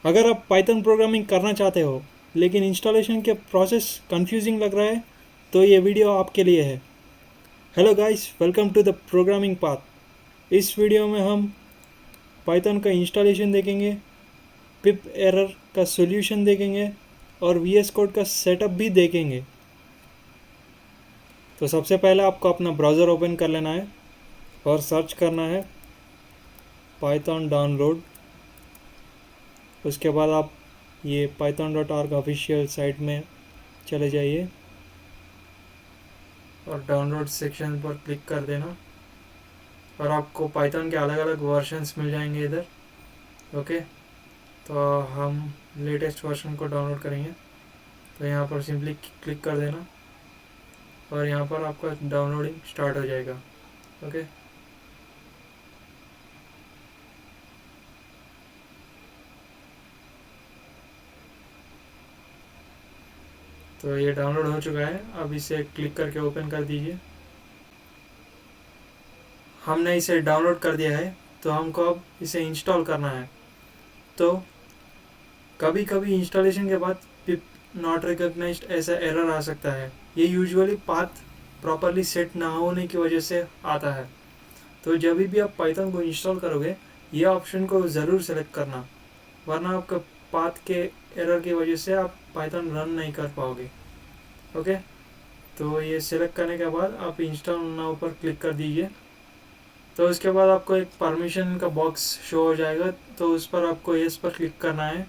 अगर आप Python programming करना चाहते हो लेकिन इंस्टॉलेशन के प्रोसेस कंफ्यूजिंग लग रहा है तो ये वीडियो आपके लिए है। Hello guys, welcome to the programming path. इस वीडियो में हम पाइथन का इंस्टॉलेशन देखेंगे, पिप एरर का सॉल्यूशन देखेंगे और वीएस कोड का सेटअप भी देखेंगे। तो सबसे पहले आपको अपना ब्राउज़र ओपन कर लेना है और सर्च करना है पाइथन डाउनलोड। उसके बाद आप ये python.org ऑफिशियल साइट में चले जाइए और डाउनलोड सेक्शन पर क्लिक कर देना और आपको पाइथन के अलग अलग वर्जन्स मिल जाएंगे इधर। ओके, तो हम लेटेस्ट वर्जन को डाउनलोड करेंगे तो यहाँ पर सिंपली क्लिक कर देना और यहाँ पर आपका डाउनलोडिंग स्टार्ट हो जाएगा। ओके, तो ये डाउनलोड हो चुका है। अब इसे क्लिक करके ओपन कर दीजिए। हमने इसे डाउनलोड कर दिया है तो हमको अब इसे इंस्टॉल करना है। तो कभी कभी इंस्टॉलेशन के बाद पिप नॉट रिकॉग्नाइज्ड ऐसा एरर आ सकता है। ये यूजुअली पाथ प्रॉपरली सेट ना होने की वजह से आता है। तो जब भी आप पाइथन को इंस्टॉल करोगे ये ऑप्शन को ज़रूर सेलेक्ट करना, वरना आपका पाथ के एरर की वजह से आप पाइथन रन नहीं कर पाओगे। ओके, तो ये सेलेक्ट करने के बाद आप इंस्टॉल नाउ पर क्लिक कर दीजिए। तो उसके बाद आपको एक परमिशन का बॉक्स शो हो जाएगा, तो उस पर आपको येस पर क्लिक करना है।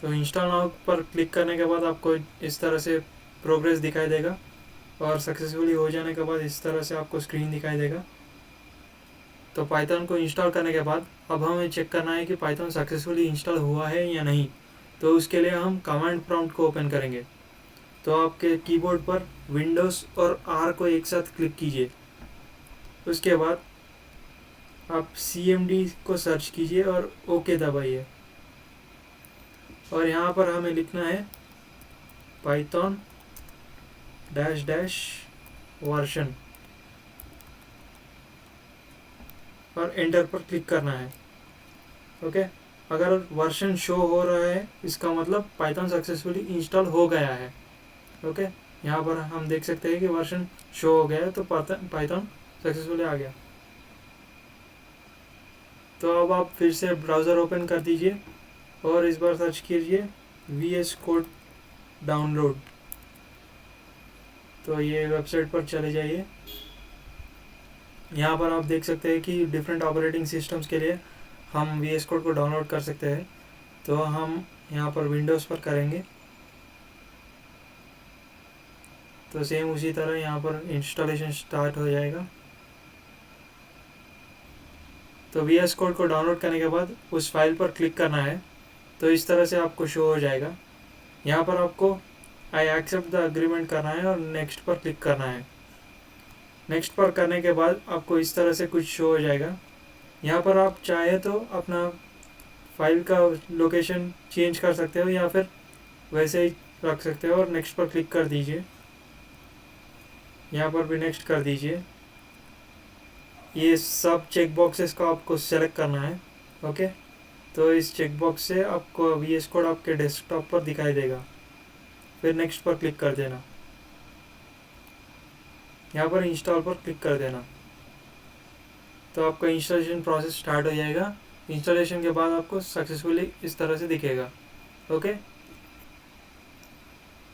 तो इंस्टॉल नाउ पर क्लिक करने के बाद आपको इस तरह से प्रोग्रेस दिखाई देगा और सक्सेसफुली हो जाने के बाद इस तरह से आपको स्क्रीन दिखाई देगा। तो पाइथन को इंस्टॉल करने के बाद अब हमें चेक करना है कि पाइथन सक्सेसफुली इंस्टॉल हुआ है या नहीं। तो उसके लिए हम कमांड प्रॉम्प्ट को ओपन करेंगे। तो आपके कीबोर्ड पर विंडोज़ और आर को एक साथ क्लिक कीजिए। उसके बाद आप CMD को सर्च कीजिए और ओके दबाइए और यहाँ पर हमें लिखना है पाइथन डैश डैश वर्जन और एंटर पर क्लिक करना है। ओके, अगर वर्जन शो हो रहा है इसका मतलब पाइथन सक्सेसफुली इंस्टॉल हो गया है। ओके, यहाँ पर हम देख सकते हैं कि वर्जन शो हो गया है तो पाइथन सक्सेसफुली आ गया। तो अब आप फिर से ब्राउज़र ओपन कर दीजिए और इस बार सर्च कीजिए VS कोड डाउनलोड। तो ये वेबसाइट पर चले जाइए। यहाँ पर आप देख सकते हैं कि डिफरेंट ऑपरेटिंग सिस्टम्स के लिए हम VS कोड को डाउनलोड कर सकते हैं। तो हम यहाँ पर विंडोज़ पर करेंगे तो सेम उसी तरह यहाँ पर इंस्टॉलेशन स्टार्ट हो जाएगा। तो VS कोड को डाउनलोड करने के बाद उस फाइल पर क्लिक करना है तो इस तरह से आपको शो हो जाएगा। यहाँ पर आपको आई एक्सेप्ट द अग्रीमेंट करना है और नेक्स्ट पर क्लिक करना है। नेक्स्ट पर करने के बाद आपको इस तरह से कुछ शो हो जाएगा। यहाँ पर आप चाहे तो अपना फाइल का लोकेशन चेंज कर सकते हो या फिर वैसे ही रख सकते हो और नेक्स्ट पर क्लिक कर दीजिए। यहाँ पर भी नेक्स्ट कर दीजिए। ये सब चेक बॉक्सेस को आपको सेलेक्ट करना है। ओके, तो इस चेक बॉक्स से आपको VS कोड आपके डेस्कटॉप पर दिखाई देगा। फिर नेक्स्ट पर क्लिक कर देना, यहाँ पर इंस्टॉल पर क्लिक कर देना। तो आपका इंस्टॉलेशन प्रोसेस स्टार्ट हो जाएगा। इंस्टॉलेशन के बाद आपको सक्सेसफुली इस तरह से दिखेगा। ओके,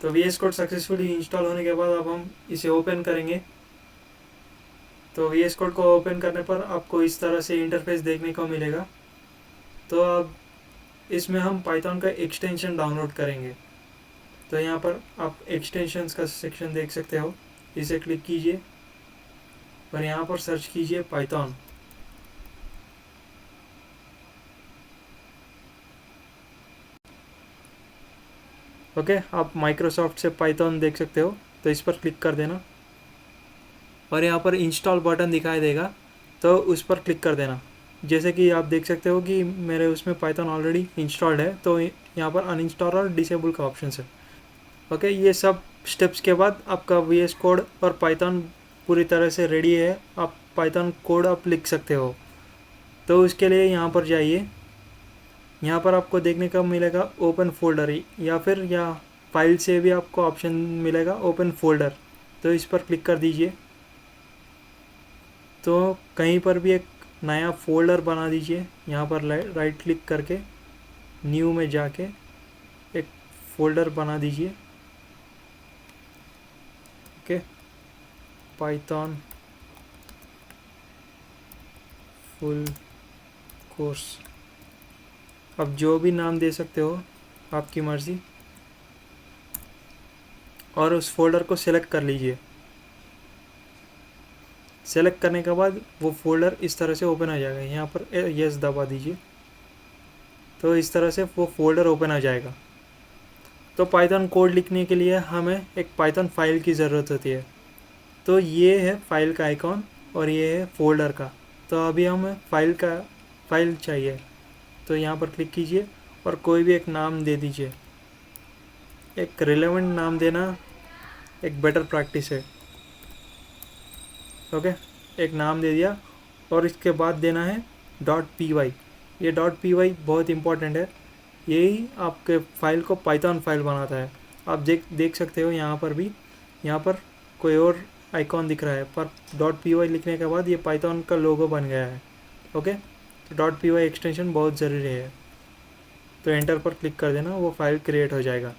तो VS कोड सक्सेसफुली इंस्टॉल होने के बाद अब हम इसे ओपन करेंगे। तो VS कोड को ओपन करने पर आपको इस तरह से इंटरफेस देखने को मिलेगा। तो अब इसमें हम पाइथन का एक्सटेंशन डाउनलोड करेंगे। तो यहाँ पर आप एक्सटेंशंस का सेक्शन देख सकते हो, इसे क्लिक कीजिए और यहाँ पर सर्च कीजिए पाइथन। ओके, आप माइक्रोसॉफ्ट से पाइथन देख सकते हो तो इस पर क्लिक कर देना और यहाँ पर इंस्टॉल बटन दिखाई देगा तो उस पर क्लिक कर देना। जैसे कि आप देख सकते हो कि मेरे उसमें पाइथन ऑलरेडी इंस्टॉल्ड है तो यहाँ पर अनइंस्टॉल और डिसेबल का ऑप्शन है। ओके, ये सब स्टेप्स के बाद आपका VS कोड और पाइथन पूरी तरह से रेडी है। आप पाइथन कोड आप लिख सकते हो। तो उसके लिए यहाँ पर जाइए, यहाँ पर आपको देखने का मिलेगा ओपन फोल्डर, या फिर फाइल से भी आपको ऑप्शन मिलेगा ओपन फोल्डर। तो इस पर क्लिक कर दीजिए। तो कहीं पर भी एक नया फोल्डर बना दीजिए। यहाँ पर राइट क्लिक करके न्यू में जाके एक फोल्डर बना दीजिए। Okay, Python full course. अब जो भी नाम दे सकते हो, आपकी मर्ज़ी। और उस फोल्डर को सिलेक्ट कर लीजिए। सेलेक्ट करने के बाद वो फोल्डर इस तरह से ओपन हो जाएगा। यहाँ पर यस दबा दीजिए, तो इस तरह से वो फोल्डर ओपन हो जाएगा। तो पाइथन कोड लिखने के लिए हमें एक पाइथन फाइल की ज़रूरत होती है। तो ये है फाइल का आइकॉन और ये है फोल्डर का। तो अभी हमें फाइल चाहिए। तो यहाँ पर क्लिक कीजिए और कोई भी एक नाम दे दीजिए। एक रिलेवेंट नाम देना एक बेटर प्रैक्टिस है। ओके, एक नाम दे दिया और इसके बाद देना है .py। ये .py बहुत इंपॉर्टेंट है, यही आपके फाइल को पाइथन फाइल बनाता है। आप देख सकते हो यहाँ पर भी, यहाँ पर कोई और आइकॉन दिख रहा है, पर .py लिखने के बाद ये पाइथन का लोगो बन गया है। ओके, तो .py एक्सटेंशन बहुत ज़रूरी है। तो एंटर पर क्लिक कर देना, वो फाइल क्रिएट हो जाएगा।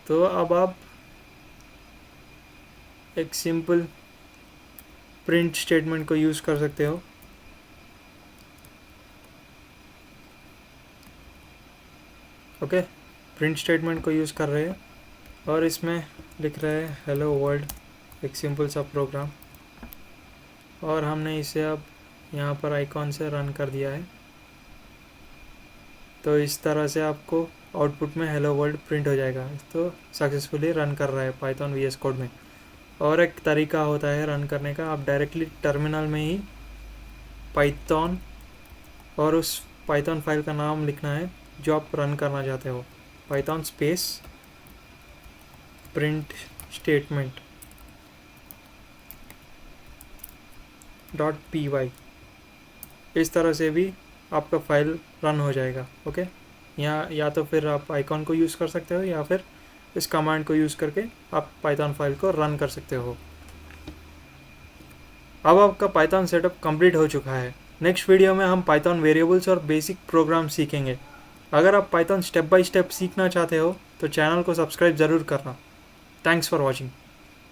तो अब आप एक सिंपल प्रिंट स्टेटमेंट को यूज़ कर सकते हो। ओके, प्रिंट स्टेटमेंट को यूज़ कर रहे हैं और इसमें लिख रहे हैं हेलो वर्ल्ड, एक सिंपल सा प्रोग्राम। और हमने इसे अब यहाँ पर आइकॉन से रन कर दिया है। तो इस तरह से आपको आउटपुट में हेलो वर्ल्ड प्रिंट हो जाएगा। तो सक्सेसफुली रन कर रहा है पाइथन VS कोड में। और एक तरीका होता है रन करने का, आप डायरेक्टली टर्मिनल में ही पाइथन और उस पाइथन फाइल का नाम लिखना है जो आप रन करना चाहते हो। Python space print statement .py। इस तरह से भी आपका फाइल रन हो जाएगा। ओके, या तो फिर आप आइकॉन को यूज़ कर सकते हो या फिर इस कमांड को यूज़ करके आप पाइथन फाइल को रन कर सकते हो। अब आपका पाइथन सेटअप कंप्लीट हो चुका है। नेक्स्ट वीडियो में हम पाइथन वेरिएबल्स और बेसिक प्रोग्राम सीखेंगे। अगर आप पाइथन स्टेप बाय स्टेप सीखना चाहते हो तो चैनल को सब्सक्राइब ज़रूर करना। Thanks for watching.